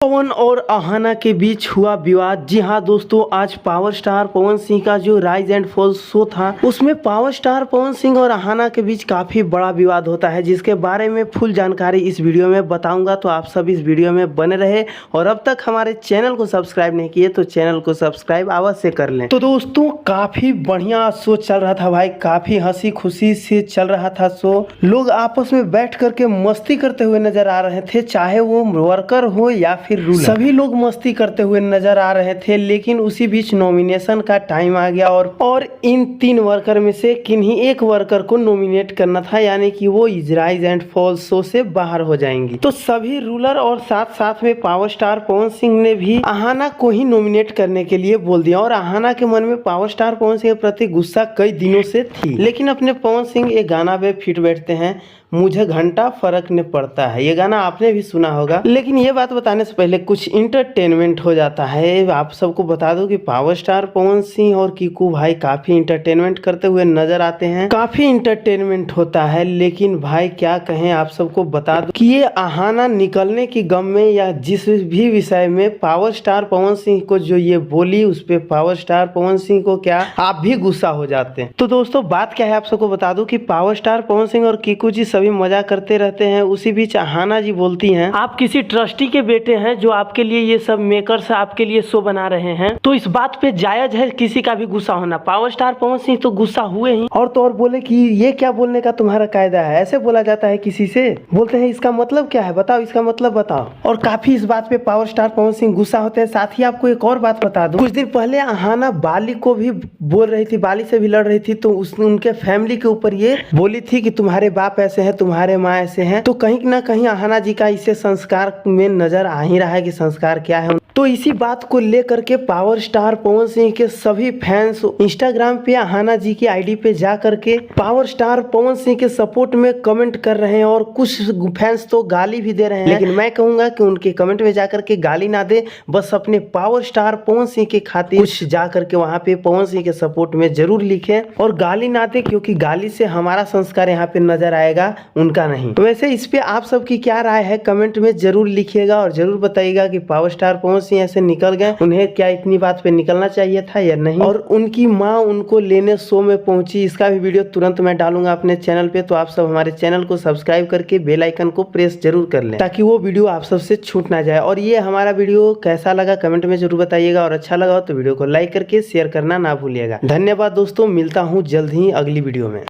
पवन और अहाना के बीच हुआ विवाद। जी हाँ दोस्तों, आज पावर स्टार पवन सिंह का जो राइज एंड फॉल शो था उसमें पावर स्टार पवन सिंह और अहाना के बीच काफी बड़ा विवाद होता है, जिसके बारे में फुल जानकारी इस वीडियो में बताऊंगा। तो आप सब इस वीडियो में बने रहे और अब तक हमारे चैनल को सब्सक्राइब नहीं किए तो चैनल को सब्सक्राइब अवश्य कर लें। तो दोस्तों काफी बढ़िया शो चल रहा था भाई, काफी हंसी खुशी से चल रहा था शो। लोग आपस में बैठ करके मस्ती करते हुए नजर आ रहे थे, चाहे वो वर्कर हो या फिर रूलर, सभी लोग मस्ती करते हुए नजर आ रहे थे। लेकिन उसी बीच नॉमिनेशन का टाइम आ गया और इन 3 वर्कर में से किन्हीं एक वर्कर को नॉमिनेट करना था, यानी कि वो राइज एंड फॉल शो से बाहर हो जाएंगी। तो सभी रूलर और साथ साथ में पावर स्टार पवन सिंह ने भी अहाना को ही नॉमिनेट करने के लिए बोल दिया। और अहाना के मन में पावर स्टार पवन सिंह के प्रति गुस्सा कई दिनों से थी, लेकिन अपने पवन सिंह एक गाना पे फिट बैठते हैं, मुझे घंटा फर्क न पड़ता है। ये गाना आपने भी सुना होगा। लेकिन ये बात बताने से पहले कुछ इंटरटेनमेंट हो जाता है। आप सबको बता दो कि पावर स्टार पवन सिंह और कीकू भाई काफी इंटरटेनमेंट करते हुए नजर आते हैं, काफी इंटरटेनमेंट होता है। लेकिन भाई क्या कहें, आप सबको बता दो कि ये अहाना निकलने की गम में या जिस भी विषय में पावर स्टार पवन सिंह को जो ये बोली, उस पे पावर स्टार पवन सिंह को क्या आप भी गुस्सा हो जाते हैं। तो दोस्तों बात क्या है, आप सबको बता दो कि पावर स्टार पवन सिंह और कीकू जी सभी मजा करते रहते हैं। उसी बीच अहाना जी बोलती हैं, आप किसी ट्रस्टी के बेटे हैं जो आपके लिए ये सब मेकर्स आपके लिए शो बना रहे हैं, तो इस बात पे जायज है किसी का भी गुस्सा होना। पावर स्टार पवन सिंह तो गुस्सा हुए ही, और तो और बोले कि ये क्या बोलने का तुम्हारा कायदा है, ऐसे बोला जाता है किसी से। बोलते हैं इसका मतलब क्या है, बताओ इसका मतलब बताओ। और काफी इस बात पे पावर स्टार पवन सिंह गुस्सा होते हैं। साथ ही आपको एक और बात बता दूं, कुछ दिन पहले अहाना बाली को भी बोल रही थी, बाली से भी लड़ रही थी, तो उनके फैमिली के ऊपर ये बोली थी कि तुम्हारे बाप ऐसे हैं, तुम्हारे माँ ऐसे हैं। तो कहीं ना कहीं अहाना जी का इसे संस्कार में नजर आ ही रहा है कि संस्कार क्या है। तो इसी बात को लेकर के पावर स्टार पवन सिंह के सभी फैंस इंस्टाग्राम पे अहाना जी की आईडी पे जा करके पावर स्टार पवन सिंह के सपोर्ट में कमेंट कर रहे हैं, और कुछ फैंस तो गाली भी दे रहे हैं। लेकिन मैं कहूंगा कि उनके कमेंट में जाकर के गाली ना दे, बस अपने पावर स्टार पवन सिंह के खातिर कुछ जा करके वहां पे पवन सिंह के सपोर्ट में जरूर लिखे और गाली ना दे, क्योंकि गाली से हमारा संस्कार यहाँ पे नजर आएगा, उनका नहीं। तो वैसे इस पे आप सबकी क्या राय है, कमेंट में जरूर लिखिएगा और जरूर बताइएगा कि पावर स्टार पवन सिंह ऐसे निकल गए, उन्हें क्या इतनी बात पे निकलना चाहिए था या नहीं। और उनकी माँ उनको लेने शो में पहुंची, इसका भी वीडियो तुरंत मैं डालूंगा अपने चैनल पे। तो आप सब हमारे चैनल को सब्सक्राइब करके बेल आइकन को प्रेस जरूर कर लें, ताकि वो वीडियो आप सबसे छूट ना जाए। और ये हमारा वीडियो कैसा लगा कमेंट में जरूर बताइएगा, और अच्छा लगा तो वीडियो को लाइक करके शेयर करना ना भूलिएगा। धन्यवाद दोस्तों, मिलता हूँ जल्द ही अगली वीडियो में।